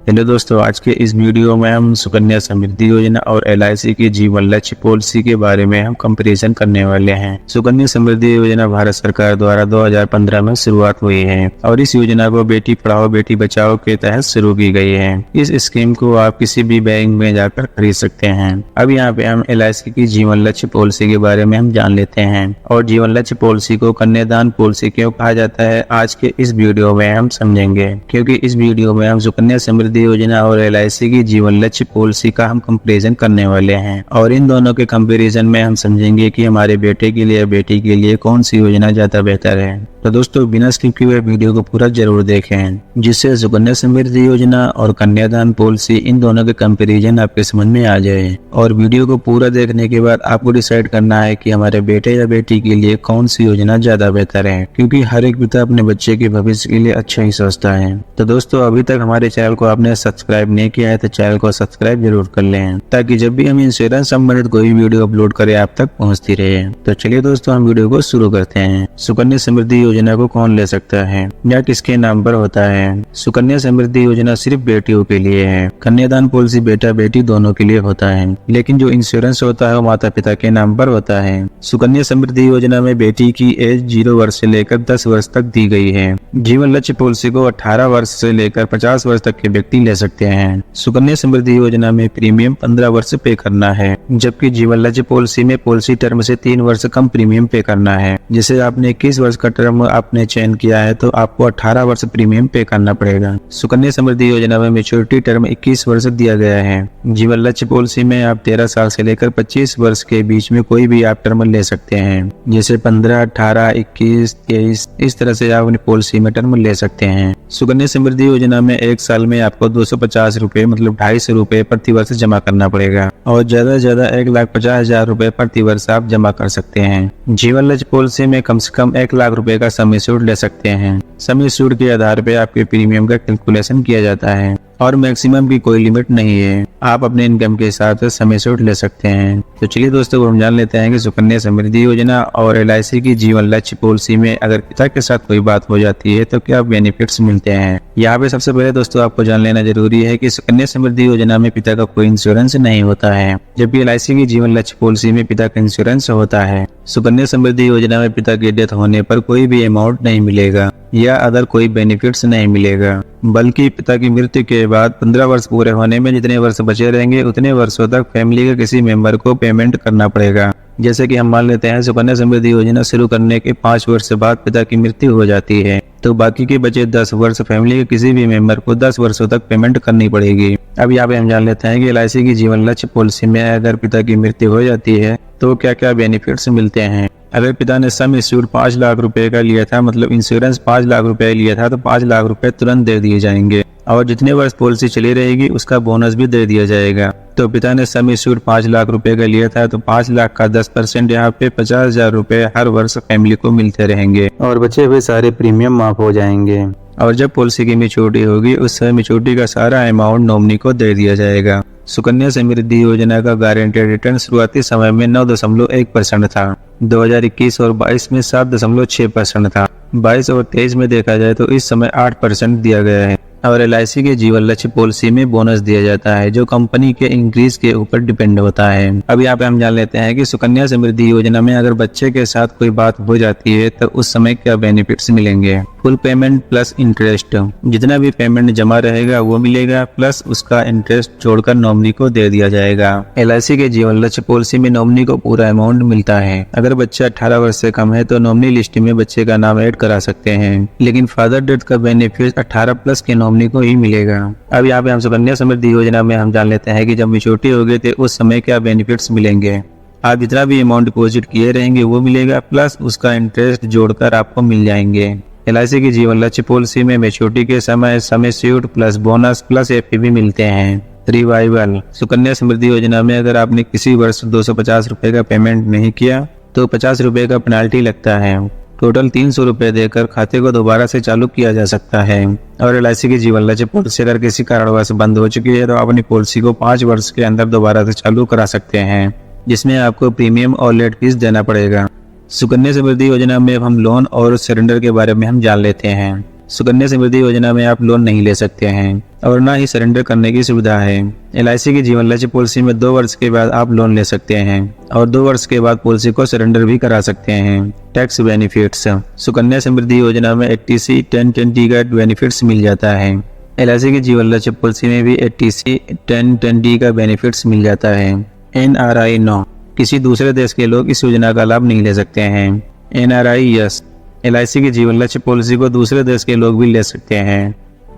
Hello दोस्तों, आज के इस वीडियो में हम सुकन्या समृद्धि योजना और LIC की जीवन लक्ष्य पॉलिसी के बारे में हम कंपैरिजन करने वाले हैं। सुकन्या समृद्धि योजना भारत सरकार द्वारा 2015 में शुरुआत हुई है और इस योजना को बेटी पढ़ाओ बेटी बचाओ के तहत शुरू की गई है। इस स्कीम को आप किसी भी बैंक में जाकर खरीद सकते हैं। अब यहाँ पे हम LIC की जीवन लक्ष्य पॉलिसी के बारे में हम जान लेते हैं और जीवन लक्ष्य पॉलिसी को कन्यादान पॉलिसी क्यों कहा जाता है, आज के इस वीडियो में हम समझेंगे। क्योंकि इस वीडियो में हम सुकन्या समृद्धि योजना और LIC की जीवन लक्ष्य पॉलिसी का हम कंपैरिजन करने वाले हैं और इन दोनों के कंपैरिजन में हम समझेंगे कि हमारे बेटे के लिए बेटी के लिए कौन सी योजना ज्यादा बेहतर है। तो दोस्तों, बिना स्किप किए हुए वीडियो को पूरा जरूर देखें, जिससे सुकन्या समृद्धि योजना और कन्यादान पॉलिसी इन दोनों के कंपैरिजन आपके समझ में आ जाए। और वीडियो को पूरा देखने के बाद आपको डिसाइड करना है कि हमारे बेटे या बेटी के लिए कौन सी योजना ज्यादा बेहतर है, क्योंकि हर एक पिता अपने बच्चे के भविष्य के लिए अच्छा ही सोचता है। तो दोस्तों, अभी तक हमारे चैनल को आपने सब्सक्राइब नहीं किया है तो चैनल को सब्सक्राइब जरूर कर लें, ताकि जब भी हम इंश्योरेंस संबंधित कोई वीडियो अपलोड करें आप तक पहुंचती रहे। तो चलिए दोस्तों, हम वीडियो को शुरू करते हैं। सुकन्या समृद्धि योजना को कौन ले सकता है या किसके नाम पर होता है? सुकन्या समृद्धि योजना सिर्फ बेटियों के लिए है। कन्यादान पॉलिसी बेटा बेटी दोनों के लिए होता है, लेकिन जो इंश्योरेंस होता है वो माता पिता के नाम पर होता है। सुकन्या समृद्धि योजना में बेटी की एज 0 वर्ष से लेकर 10 वर्ष तक दी गई है। जीवन लक्ष्य पॉलिसी को 18 वर्ष से लेकर 50 वर्ष तक के व्यक्ति ले सकते हैं। सुकन्या समृद्धि योजना में प्रीमियम 15 वर्ष पे करना है, जबकि जीवन लक्ष्य पॉलिसी में पॉलिसी टर्म से 3 वर्ष कम प्रीमियम पे करना है। जैसे आपने 21 वर्ष का टर्म आपने चयन किया है तो आपको 18 वर्ष प्रीमियम पे करना पड़ेगा। सुकन्या समृद्धि योजना में मैच्योरिटी टर्म 21 वर्ष दिया गया है। जीवन लक्ष्य पॉलिसी में आप 13 साल से लेकर 25 वर्ष के बीच में कोई भी आप टर्म ले सकते हैं, जैसे 15, 18, 21, 23 इस तरह से आप अपनी पॉलिसी में टर्म ले सकते हैं। सुकन्या समृद्धि योजना में एक साल में आपको 250 रुपए मतलब 250 रुपए प्रति वर्ष जमा करना पड़ेगा और ज्यादा से ज्यादा 1,50,000 रुपए प्रति वर्ष आप जमा कर सकते हैं। जीवन लक्ष्य पॉलिसी में कम से कम 1 लाख रुपए का समय सूद ले सकते हैं। समय सूद के आधार पर आपके प्रीमियम का कैलकुलेशन किया जाता है और मैक्सिमम की कोई लिमिट नहीं है। आप अपने इनकम के हिसाब से समय सूद ले सकते हैं। तो चलिए दोस्तों, हम जान लेते हैं कि सुकन्या समृद्धि योजना और LIC की जीवन लक्ष्य पॉलिसी में अगर पिता के साथ कोई बात हो जाती है तो क्या बेनिफिट्स मिलते हैं। यहाँ पे सबसे पहले दोस्तों आपको जान लेना जरूरी है कि सुकन्या समृद्धि योजना में पिता का कोई इंश्योरेंस नहीं होता है, जबकि LIC की जीवन लक्ष्य पॉलिसी में पिता का इंश्योरेंस होता है। सुकन्या समृद्धि योजना में पिता की डेथ होने पर कोई भी अमाउंट नहीं मिलेगा या अदर कोई बेनिफिट्स नहीं मिलेगा, बल्कि पिता की मृत्यु के बाद 15 वर्ष पूरे होने में जितने वर्ष बचे रहेंगे उतने वर्षों तक फैमिली के किसी मेंबर को पेमेंट करना पड़ेगा। जैसे कि हम मान लेते हैं सुकन्या समृद्धि योजना शुरू करने के 5 वर्ष बाद पिता की मृत्यु हो जाती है, तो बाकी के बचे 10 वर्ष फैमिली के किसी भी मेंबर को 10 वर्षों तक पेमेंट करनी पड़ेगी। अब यहाँ पे हम जान लेते हैं कि LIC की जीवन लक्ष्य पॉलिसी में अगर पिता की मृत्यु हो जाती है तो क्या क्या बेनिफिट्स मिलते हैं। अगर पिता ने सम एश्योर्ड 5 लाख रुपए का लिया था, मतलब इंश्योरेंस 5 लाख रुपए लिया था, तो 5 लाख रुपए तुरंत दे दिए जाएंगे और जितने वर्ष पॉलिसी चली रहेगी उसका बोनस भी दे दिया जाएगा। तो पिता ने सम एश्योर्ड 5 लाख रुपए का लिया था तो 5 लाख का 10% यहाँ पे 50,000 रुपए हर वर्ष फैमिली को मिलते रहेंगे और बचे हुए सारे प्रीमियम माफ हो जाएंगे। और जब पॉलिसी की मैच्योरिटी होगी उस समय मैच्योरिटी का सारा अमाउंट नॉमिनी को दे दिया जाएगा। सुकन्या समृद्धि योजना का गारंटेड रिटर्न शुरुआती समय में 9.1% था। 2021 और 22 में 7.6% था। 22 और 23 में देखा जाए तो इस समय 8% दिया गया है। और LIC के जीवन लक्ष्य पॉलिसी में बोनस दिया जाता है जो कंपनी के इंक्रीज के ऊपर डिपेंड होता है। अब यहाँ पे हम जान लेते हैं कि सुकन्या समृद्धि योजना में अगर बच्चे के साथ कोई बात हो जाती है तो उस समय क्या बेनिफिट्स मिलेंगे। फुल पेमेंट प्लस इंटरेस्ट, जितना भी पेमेंट जमा रहेगा वो मिलेगा, प्लस उसका इंटरेस्ट जोड़कर नॉमिनी को दे दिया जाएगा। LIC के जीवन लक्ष्य पॉलिसी में नॉमिनी को पूरा अमाउंट मिलता है। अगर बच्चा 18 वर्ष से कम है तो नॉमिनी लिस्ट में बच्चे का नाम ऐड करा सकते हैं, लेकिन फादर डेथ का बेनिफिट 18 प्लस के नॉमिनी को ही मिलेगा। अब यहाँ पे हम सुकन्या समृद्धि योजना में हम जान लेते हैं कि जब मैच्योरिटी हो गई तो उस समय क्या बेनिफिट्स मिलेंगे। आप जितना भी अमाउंट डिपॉजिट किए रहेंगे वो मिलेगा, प्लस उसका इंटरेस्ट जोड़कर आपको मिल जाएंगे। LIC की जीवन लक्ष्य पॉलिसी में मैच्योरिटी के समय समय सूद प्लस बोनस प्लस FP मिलते हैं। रिवाइवल, सुकन्या समृद्धि योजना में अगर आपने किसी वर्ष 250 रुपए का पेमेंट नहीं किया तो 50 रुपए का पेनाल्टी लगता है। टोटल 300 रुपए देकर खाते को दोबारा से चालू किया जा सकता है। और LIC की जीवन लक्ष्य पॉलिसी अगर किसी कारणवश बंद हो चुकी है तो आप अपनी पॉलिसी को 5 वर्ष के अंदर दोबारा से चालू करा सकते हैं, जिसमें आपको प्रीमियम और लेट फीस देना पड़ेगा। सुकन्या समृद्धि योजना में हम लोन और सरेंडर के बारे में हम जान लेते हैं। सुकन्या समृद्धि योजना में आप लोन नहीं ले सकते हैं और ना ही सरेंडर करने की सुविधा है। LIC की जीवन लक्ष्य पॉलिसी में 2 वर्ष के बाद आप लोन ले सकते हैं और 2 वर्ष के बाद पॉलिसी को सरेंडर भी करा सकते हैं। टैक्स बेनिफिट्स, सुकन्या समृद्धि योजना में 80C 1020 का बेनिफिट्स मिल जाता है। LIC की जीवन लक्ष्य पॉलिसी में भी 80C 1020 का बेनिफिट्स मिल जाता है। NRI नो, किसी दूसरे देश के लोग इस योजना का लाभ नहीं ले सकते हैं। NRI यस, LIC की जीवन लक्ष्य पॉलिसी को दूसरे देश के लोग भी ले सकते हैं।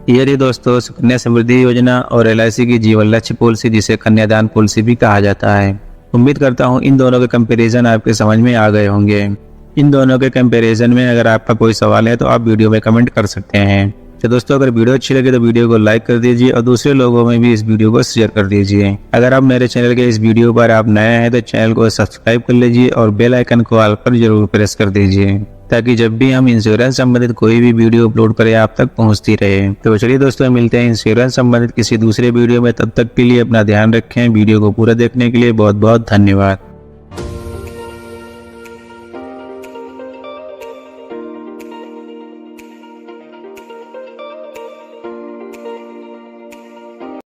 ये रही दोस्तों सुकन्या समृद्धि योजना और LIC की जीवन लक्ष्य पॉलिसी, जिसे कन्यादान पॉलिसी भी कहा जाता है। उम्मीद करता हूँ इन दोनों के कंपैरिजन आपके समझ में आ गए होंगे। इन दोनों के कंपैरिजन में अगर आपका कोई सवाल है तो आप वीडियो में कमेंट कर सकते हैं। तो दोस्तों अगर वीडियो अच्छी लगे तो वीडियो को लाइक कर दीजिए और दूसरे लोगों में भी इस वीडियो को शेयर कर दीजिए। अगर आप मेरे चैनल के इस वीडियो पर आप नए हैं तो चैनल को सब्सक्राइब कर लीजिए और बेल आइकन को ऑल पर जरूर प्रेस कर दीजिए, ताकि जब भी हम इंश्योरेंस संबंधित कोई भी वीडियो अपलोड करें आप तक पहुंचती रहे। तो चलिए दोस्तों मिलते हैं इंश्योरेंस संबंधित किसी दूसरे वीडियो में। तब तक के लिए अपना ध्यान रखें। वीडियो को पूरा देखने के लिए बहुत बहुत धन्यवाद।